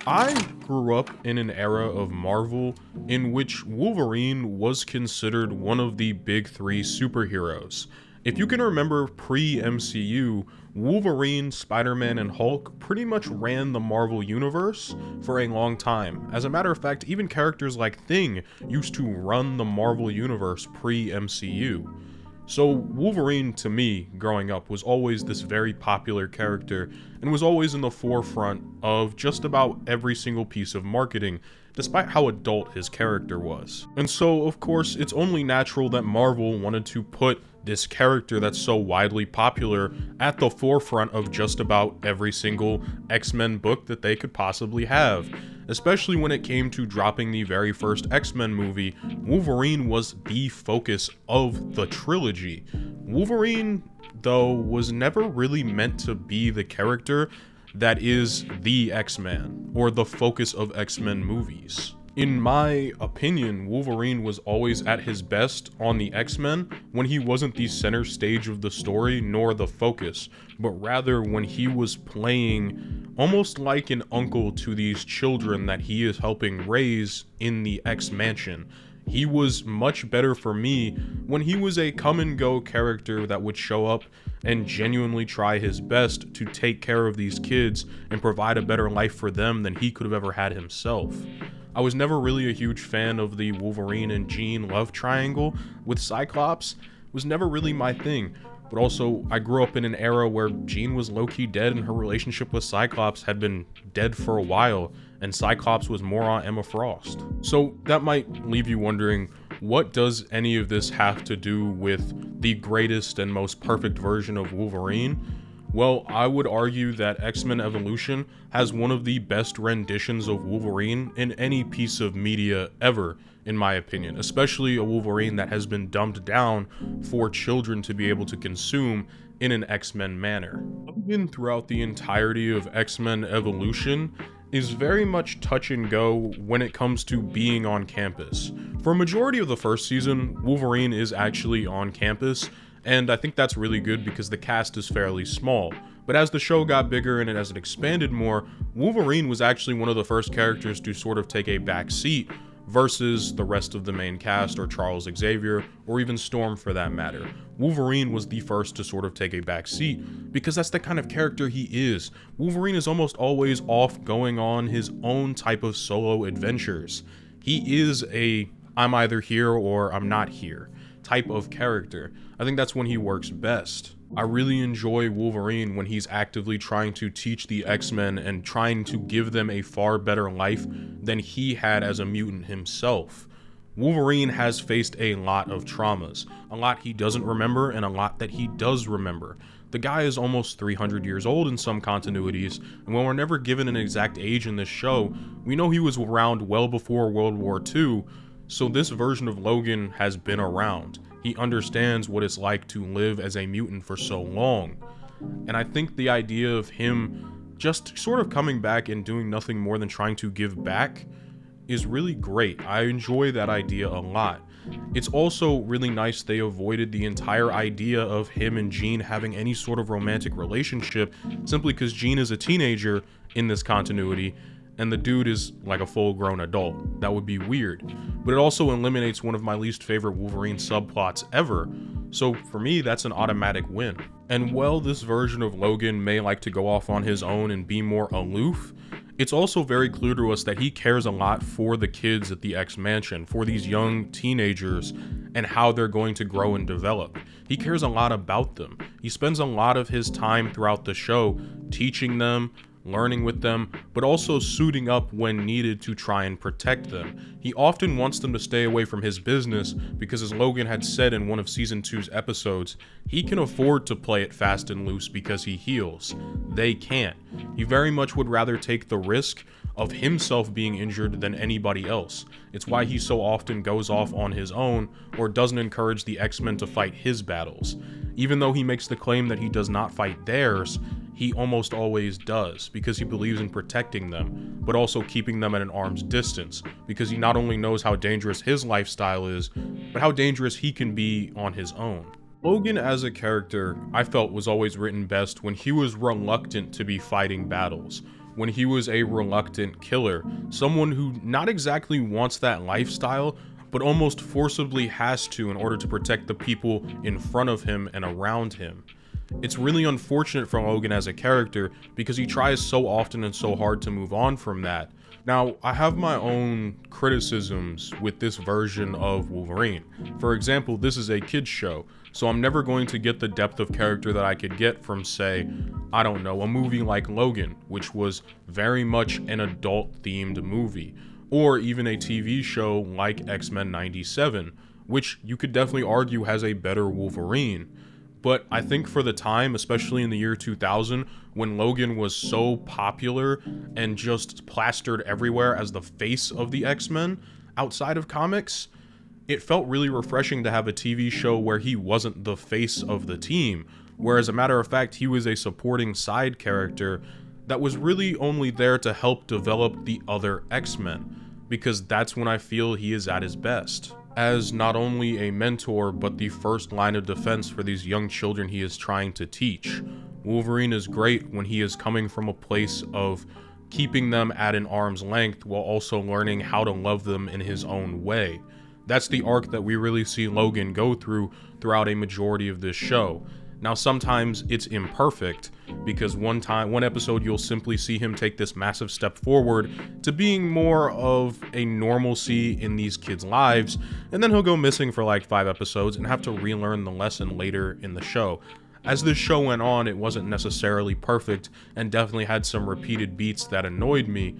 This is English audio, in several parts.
I grew up in an era of Marvel in which Wolverine was considered one of the big three superheroes. If you can remember pre-MCU, Wolverine, Spider-Man, and Hulk pretty much ran the Marvel Universe for a long time. As a matter of fact, even characters like Thing used to run the Marvel Universe pre-MCU. So Wolverine, to me, growing up, was always this very popular character and was always in the forefront of just about every single piece of marketing, despite how adult his character was. And so, of course, it's only natural that Marvel wanted to put this character that's so widely popular at the forefront of just about every single X-Men book that they could possibly have. Especially when it came to dropping the very first X-Men movie, Wolverine was the focus of the trilogy. Wolverine, though, was never really meant to be the character that is the X-Men, or the focus of X-Men movies. In my opinion, Wolverine was always at his best on the X-Men when he wasn't the center stage of the story nor the focus, but rather when he was playing almost like an uncle to these children that he is helping raise in the X-Mansion. He was much better for me when he was a come and go character that would show up and genuinely try his best to take care of these kids and provide a better life for them than he could have ever had himself. I was never really a huge fan of the Wolverine and Jean love triangle with Cyclops. It was never really my thing. But also, I grew up in an era where Jean was low-key dead and her relationship with Cyclops had been dead for a while, and Cyclops was more on Emma Frost. So that might leave you wondering, what does any of this have to do with the greatest and most perfect version of Wolverine? Well, I would argue that X-Men Evolution has one of the best renditions of Wolverine in any piece of media ever, in my opinion, especially a Wolverine that has been dumbed down for children to be able to consume in an X-Men manner. Logan throughout the entirety of X-Men Evolution is very much touch and go when it comes to being on campus. For a majority of the first season, Wolverine is actually on campus, and I think that's really good because the cast is fairly small. But as the show got bigger and as it expanded more, Wolverine was actually one of the first characters to sort of take a back seat versus the rest of the main cast, or Charles Xavier, or even Storm for that matter. Wolverine was the first to sort of take a back seat because that's the kind of character he is. Wolverine is almost always off going on his own type of solo adventures. He is a I'm either here or I'm not here type of character. I think that's when he works best. I really enjoy Wolverine when he's actively trying to teach the X-Men and trying to give them a far better life than he had as a mutant himself. Wolverine has faced a lot of traumas, a lot he doesn't remember and a lot that he does remember. The guy is almost 300 years old in some continuities, and while we're never given an exact age in this show, we know he was around well before World War II, so this version of Logan has been around. He understands what it's like to live as a mutant for so long. And I think the idea of him just sort of coming back and doing nothing more than trying to give back is really great. I enjoy that idea a lot. It's also really nice they avoided the entire idea of him and Jean having any sort of romantic relationship simply because Jean is a teenager in this continuity and the dude is like a full-grown adult. That would be weird. But it also eliminates one of my least favorite Wolverine subplots ever, so for me that's an automatic win. And while this version of Logan may like to go off on his own and be more aloof, it's also very clear to us that he cares a lot for the kids at the X-Mansion, for these young teenagers and how they're going to grow and develop. He cares a lot about them. He spends a lot of his time throughout the show teaching them, learning with them, but also suiting up when needed to try and protect them. He often wants them to stay away from his business because, as Logan had said in one of Season 2's episodes, he can afford to play it fast and loose because he heals. They can't. He very much would rather take the risk of himself being injured than anybody else. It's why he so often goes off on his own or doesn't encourage the X-Men to fight his battles. Even though he makes the claim that he does not fight theirs, he almost always does, because he believes in protecting them, but also keeping them at an arm's distance, because he not only knows how dangerous his lifestyle is, but how dangerous he can be on his own. Logan as a character, I felt was always written best when he was reluctant to be fighting battles. when he was a reluctant killer, someone who not exactly wants that lifestyle, but almost forcibly has to in order to protect the people in front of him and around him. It's really unfortunate for Logan as a character because he tries so often and so hard to move on from that. Now, I have my own criticisms with this version of Wolverine. For example, this is a kid's show, so I'm never going to get the depth of character that I could get from, say, I don't know, a movie like Logan, which was very much an adult-themed movie, or even a TV show like X-Men 97, which you could definitely argue has a better Wolverine. But I think for the time, especially in the year 2000, when Logan was so popular and just plastered everywhere as the face of the X-Men outside of comics, it felt really refreshing to have a TV show where he wasn't the face of the team, where as a matter of fact, he was a supporting side character that was really only there to help develop the other X-Men, because that's when I feel he is at his best. As not only a mentor, but the first line of defense for these young children he is trying to teach. Wolverine is great when he is coming from a place of keeping them at an arm's length while also learning how to love them in his own way. That's the arc that we really see Logan go through throughout a majority of this show. Now, sometimes it's imperfect, because one episode you'll simply see him take this massive step forward to being more of a normalcy in these kids' lives, and then he'll go missing for like 5 episodes and have to relearn the lesson later in the show. As this show went on, it wasn't necessarily perfect and definitely had some repeated beats that annoyed me,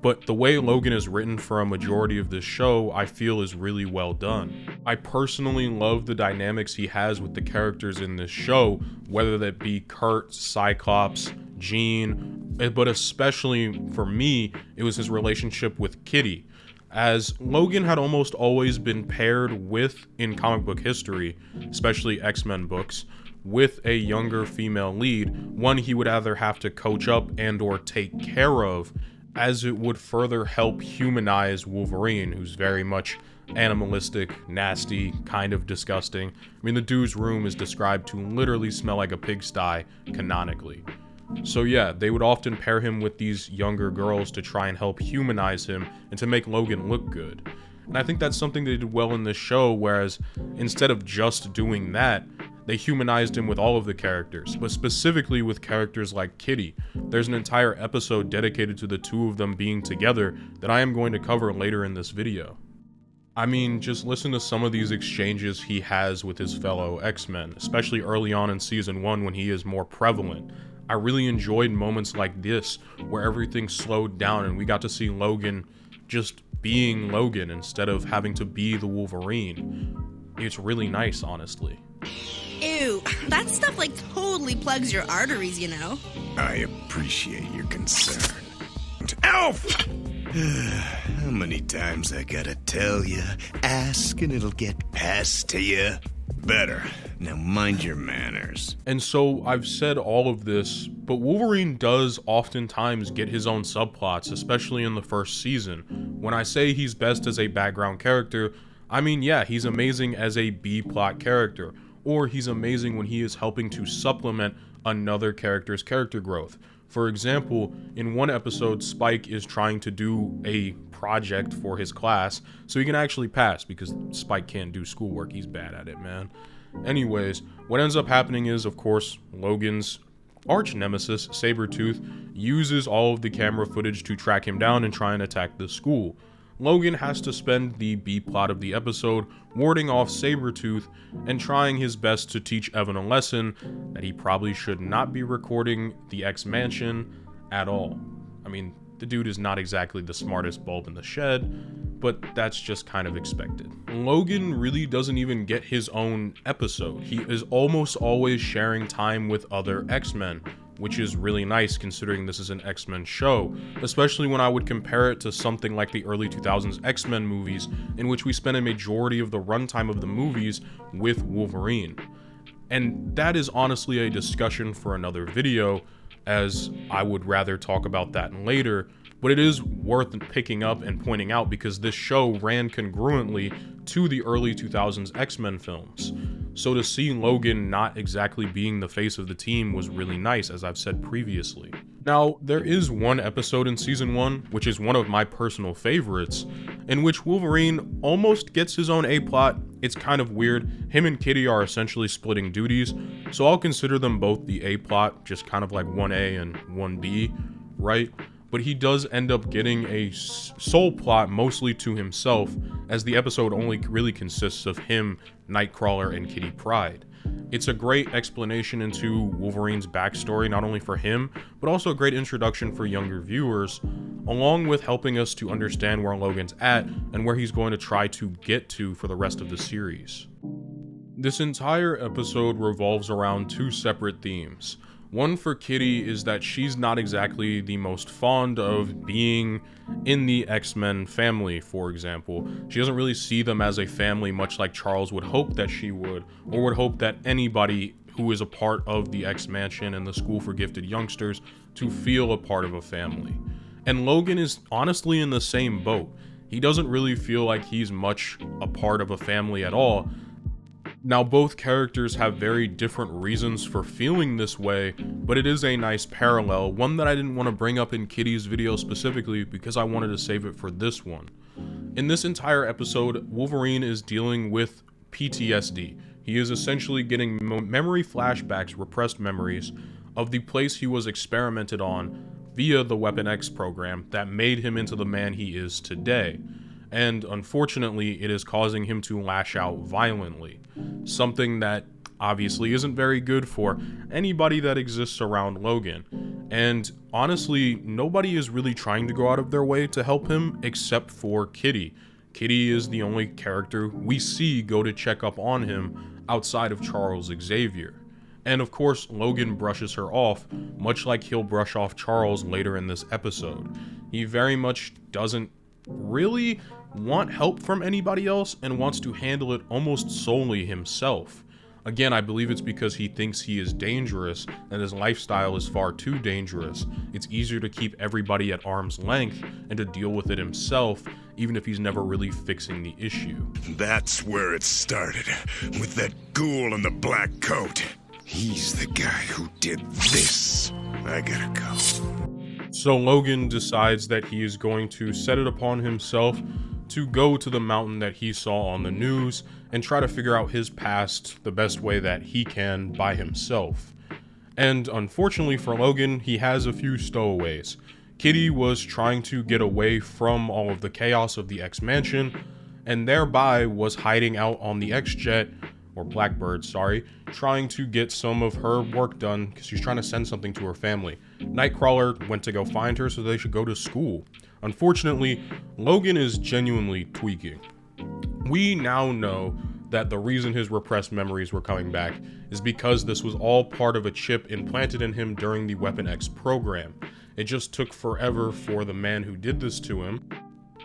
but the way Logan is written for a majority of this show, I feel is really well done. I personally love the dynamics he has with the characters in this show, whether that be Kurt, Cyclops, Jean, but especially for me, it was his relationship with Kitty, as Logan had almost always been paired with, in comic book history, especially X-Men books, with a younger female lead, one he would either have to coach up and or take care of, as it would further help humanize Wolverine, who's very much animalistic, nasty, kind of disgusting. I mean, the dude's room is described to literally smell like a pigsty, canonically. So yeah, they would often pair him with these younger girls to try and help humanize him and to make Logan look good. And I think that's something they did well in this show, whereas instead of just doing that, they humanized him with all of the characters, but specifically with characters like Kitty. There's an entire episode dedicated to the two of them being together that I am going to cover later in this video. I mean, just listen to some of these exchanges he has with his fellow X-Men, especially early on in season 1 when he is more prevalent. I really enjoyed moments like this, where everything slowed down and we got to see Logan just being Logan instead of having to be the Wolverine. It's really nice, honestly. Ew, that stuff like totally plugs your arteries, you know? I appreciate your concern. Elf! How many times I gotta tell you? Ask and it'll get passed to you. Better. Now mind your manners. And so I've said all of this, but Wolverine does oftentimes get his own subplots, especially in the first season. When I say he's best as a background character, I mean, yeah, he's amazing as a B-plot character, or he's amazing when he is helping to supplement another character's character growth. For example, in one episode, Spyke is trying to do a project for his class, so he can actually pass, because Spyke can't do schoolwork. He's bad at it, man. Anyways, what ends up happening is, of course, Logan's arch nemesis, Sabretooth, uses all of the camera footage to track him down and try and attack the school. Logan has to spend the B-plot of the episode warding off Sabretooth and trying his best to teach Evan a lesson that he probably should not be recording the X-Mansion at all. I mean, the dude is not exactly the smartest bulb in the shed, but that's just kind of expected. Logan really doesn't even get his own episode. He is almost always sharing time with other X-Men, which is really nice considering this is an X-Men show, especially when I would compare it to something like the early 2000s X-Men movies, in which we spent a majority of the runtime of the movies with Wolverine. And that is honestly a discussion for another video, as I would rather talk about that later, but it is worth picking up and pointing out because this show ran congruently to the early 2000s X-Men films. So to see Logan not exactly being the face of the team was really nice, as I've said previously. Now, there is one episode in season 1, which is one of my personal favorites, in which Wolverine almost gets his own A-plot. It's kind of weird. Him and Kitty are essentially splitting duties, so I'll consider them both the A-plot, just kind of like 1A and 1B, right? But he does end up getting a sole plot mostly to himself, as the episode only really consists of him, Nightcrawler, and Kitty Pryde. It's a great explanation into Wolverine's backstory, not only for him, but also a great introduction for younger viewers, along with helping us to understand where Logan's at and where he's going to try to get to for the rest of the series. This entire episode revolves around two separate themes. One for Kitty is that she's not exactly the most fond of being in the X-Men family, for example. She doesn't really see them as a family, much like Charles would hope that she would, or would hope that anybody who is a part of the X-Mansion and the School for Gifted Youngsters to feel a part of a family. And Logan is honestly in the same boat. He doesn't really feel like he's much a part of a family at all. Now, both characters have very different reasons for feeling this way, but it is a nice parallel, one that I didn't want to bring up in Kitty's video specifically because I wanted to save it for this one. In this entire episode, Wolverine is dealing with PTSD. He is essentially getting memory flashbacks, repressed memories, of the place he was experimented on via the Weapon X program that made him into the man he is today. And unfortunately, it is causing him to lash out violently. Something that obviously isn't very good for anybody that exists around Logan. And honestly, nobody is really trying to go out of their way to help him except for Kitty. Kitty is the only character we see go to check up on him outside of Charles Xavier. And of course, Logan brushes her off, much like he'll brush off Charles later in this episode. He very much doesn't really want help from anybody else and wants to handle it almost solely himself. Again, I believe it's because he thinks he is dangerous and his lifestyle is far too dangerous. It's easier to keep everybody at arm's length and to deal with it himself, even if he's never really fixing the issue. That's where it started, with that ghoul in the black coat. He's the guy who did this. I gotta go. So Logan decides that he is going to set it upon himself to go to the mountain that he saw on the news and try to figure out his past the best way that he can by himself. And unfortunately for Logan, he has a few stowaways. Kitty was trying to get away from all of the chaos of the X-Mansion, and thereby was hiding out on the X-Jet, or Blackbird, sorry, trying to get some of her work done because she's trying to send something to her family. Nightcrawler went to go find her so they should go to school. Unfortunately, Logan is genuinely tweaking. We now know that the reason his repressed memories were coming back is because this was all part of a chip implanted in him during the Weapon X program. It just took forever for the man who did this to him,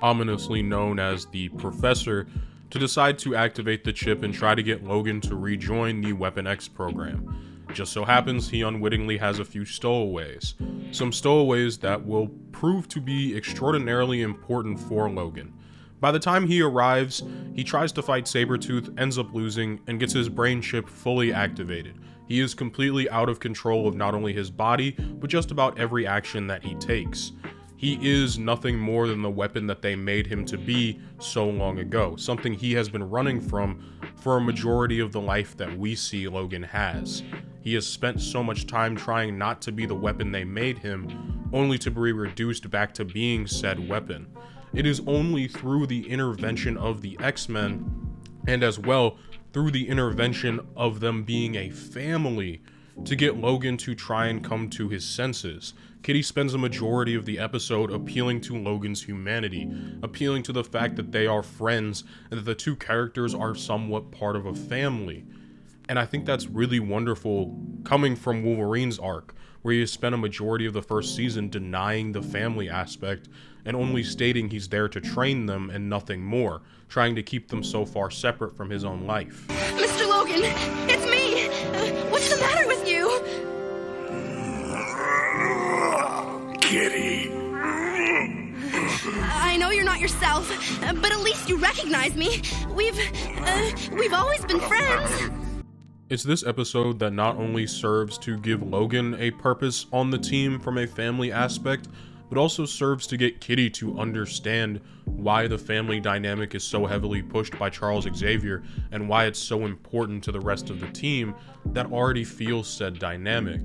ominously known as the Professor, to decide to activate the chip and try to get Logan to rejoin the Weapon X program. Just so happens he unwittingly has a few stowaways. Some stowaways that will prove to be extraordinarily important for Logan. By the time he arrives, he tries to fight Sabretooth, ends up losing, and gets his brain chip fully activated. He is completely out of control of not only his body, but just about every action that he takes. He is nothing more than the weapon that they made him to be so long ago, something he has been running from for a majority of the life that we see Logan has. He has spent so much time trying not to be the weapon they made him, only to be reduced back to being said weapon. It is only through the intervention of the X-Men, and as well through the intervention of them being a family, to get Logan to try and come to his senses. Kitty spends a majority of the episode appealing to Logan's humanity, appealing to the fact that they are friends and that the two characters are somewhat part of a family. And I think that's really wonderful coming from Wolverine's arc, where he has spent a majority of the first season denying the family aspect and only stating he's there to train them and nothing more, trying to keep them so far separate from his own life. Mr. Logan, it's me! What's the matter with you? Kitty. I know you're not yourself, but at least you recognize me. We've always been friends. It's this episode that not only serves to give Logan a purpose on the team from a family aspect, but also serves to get Kitty to understand why the family dynamic is so heavily pushed by Charles Xavier and why it's so important to the rest of the team that already feels said dynamic.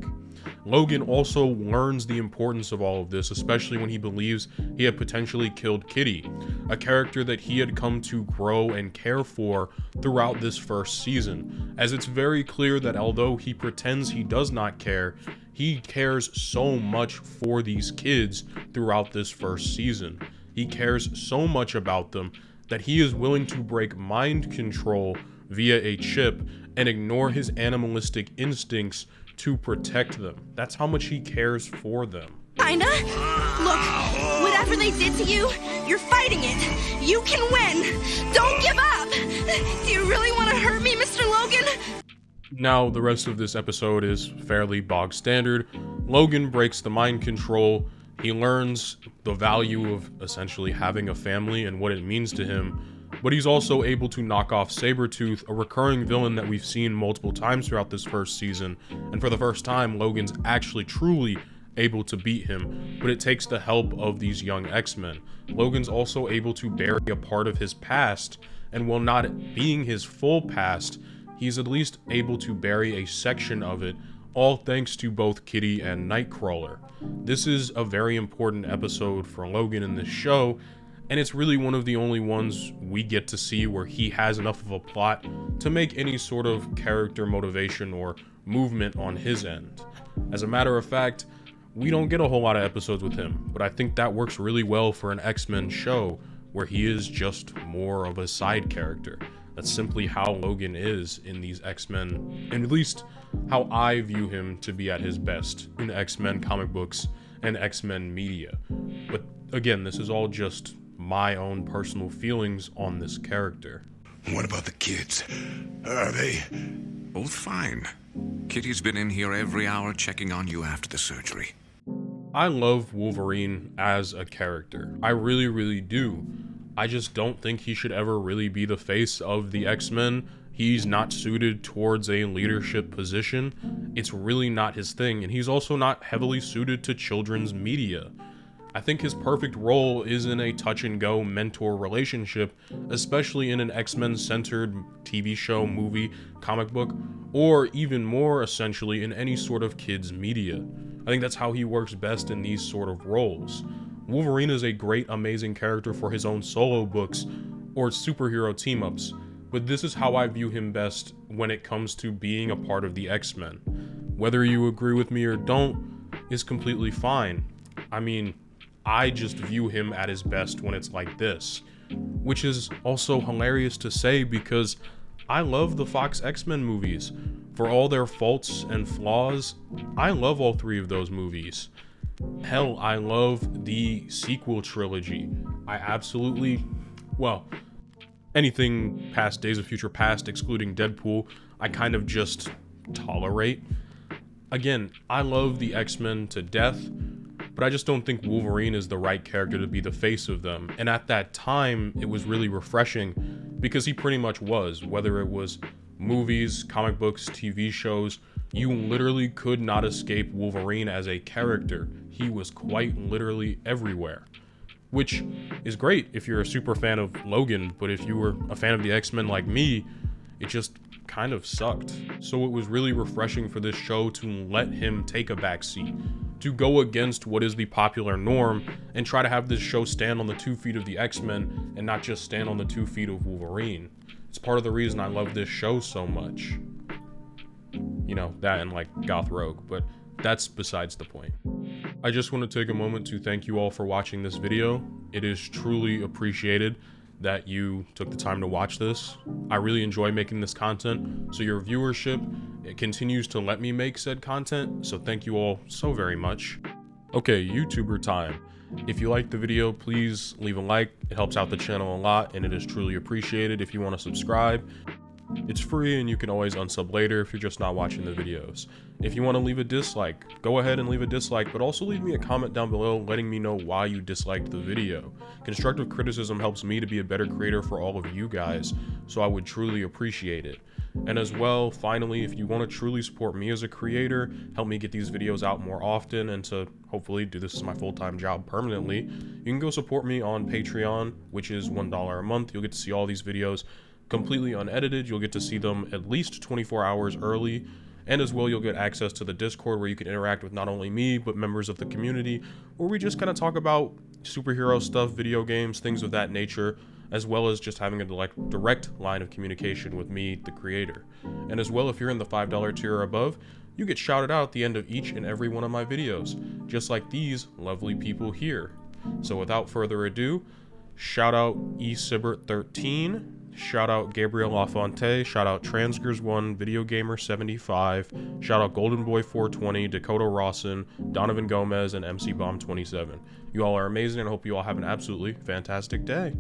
Logan also learns the importance of all of this, especially when he believes he had potentially killed Kitty, a character that he had come to grow and care for throughout this first season, as it's very clear that although he pretends he does not care, he cares so much for these kids throughout this first season. He cares so much about them that he is willing to break mind control via a chip and ignore his animalistic instincts to protect them. That's how much he cares for them. Kinda. Look, whatever they did to you, you're fighting it. You can win. Don't give up. Do you really want to hurt me, Mr. Logan? Now, the rest of this episode is fairly bog standard. Logan breaks the mind control. He learns the value of essentially having a family and what it means to him. But he's also able to knock off Sabretooth, a recurring villain that we've seen multiple times throughout this first season, and for the first time, Logan's actually truly able to beat him, but it takes the help of these young X-Men. Logan's also able to bury a part of his past, and while not being his full past, he's at least able to bury a section of it, all thanks to both Kitty and Nightcrawler. This is a very important episode for Logan in this show, and it's really one of the only ones we get to see where he has enough of a plot to make any sort of character motivation or movement on his end. As a matter of fact, we don't get a whole lot of episodes with him, but I think that works really well for an X-Men show where he is just more of a side character. That's simply how Logan is in these X-Men, and at least how I view him to be at his best in X-Men comic books and X-Men media. But again, this is all just my own personal feelings on this character. What about the kids? Are they? Both fine. Kitty's been in here every hour checking on you after the surgery. I love Wolverine as a character. I really, really do. I just don't think he should ever really be the face of the X-Men. He's not suited towards a leadership position. It's really not his thing, and he's also not heavily suited to children's media. I think his perfect role is in a touch-and-go mentor relationship, especially in an X-Men centered TV show, movie, comic book, or even more essentially in any sort of kids media. I think that's how he works best in these sort of roles. Wolverine is a great, amazing character for his own solo books or superhero team-ups, but this is how I view him best when it comes to being a part of the X-Men. Whether you agree with me or don't is completely fine. I mean, I just view him at his best when it's like this, which is also hilarious to say because I love the Fox X-Men movies. For all their faults and flaws, I love all three of those movies. Hell, I love the sequel trilogy. I absolutely, well, anything past Days of Future Past, excluding Deadpool, I kind of just tolerate. Again, I love the X-Men to death, but I just don't think Wolverine is the right character to be the face of them. And at that time, it was really refreshing because he pretty much was, whether it was movies, comic books, TV shows, you literally could not escape Wolverine as a character. He was quite literally everywhere, which is great if you're a super fan of Logan, but if you were a fan of the X-Men like me, it just kind of sucked. So it was really refreshing for this show to let him take a backseat, to go against what is the popular norm and try to have this show stand on the 2 feet of the X-Men and not just stand on the 2 feet of Wolverine. It's part of the reason I love this show so much. You know, that and like Goth Rogue, but that's besides the point. I just want to take a moment to thank you all for watching this video. It is truly appreciated that you took the time to watch this. I really enjoy making this content, so your viewership, it continues to let me make said content, so thank you all so very much. Okay, YouTuber time. If you liked the video, please leave a like. It helps out the channel a lot, and it is truly appreciated. If you want to subscribe, it's free, and you can always unsub later if you're just not watching the videos. If you want to leave a dislike, go ahead and leave a dislike, but also leave me a comment down below letting me know why you disliked the video. Constructive criticism helps me to be a better creator for all of you guys, so I would truly appreciate it. And as well, finally, if you want to truly support me as a creator, help me get these videos out more often, and to hopefully do this as my full-time job permanently, you can go support me on Patreon, which is $1 a month. You'll get to see all these videos completely unedited. You'll get to see them at least 24 hours early. And as well, you'll get access to the Discord where you can interact with not only me, but members of the community, where we just kind of talk about superhero stuff, video games, things of that nature, as well as just having a direct line of communication with me, the creator. And as well, if you're in the $5 tier or above, you get shouted out at the end of each and every one of my videos, just like these lovely people here. So without further ado, shout out eSibbert13, shout out Gabriel LaFonte, shout out Transgers1, Video Gamer 75, shout out Golden Boy 420, Dakota Rawson, Donovan Gomez, and MC Bomb 27. You all are amazing, and I hope you all have an absolutely fantastic day.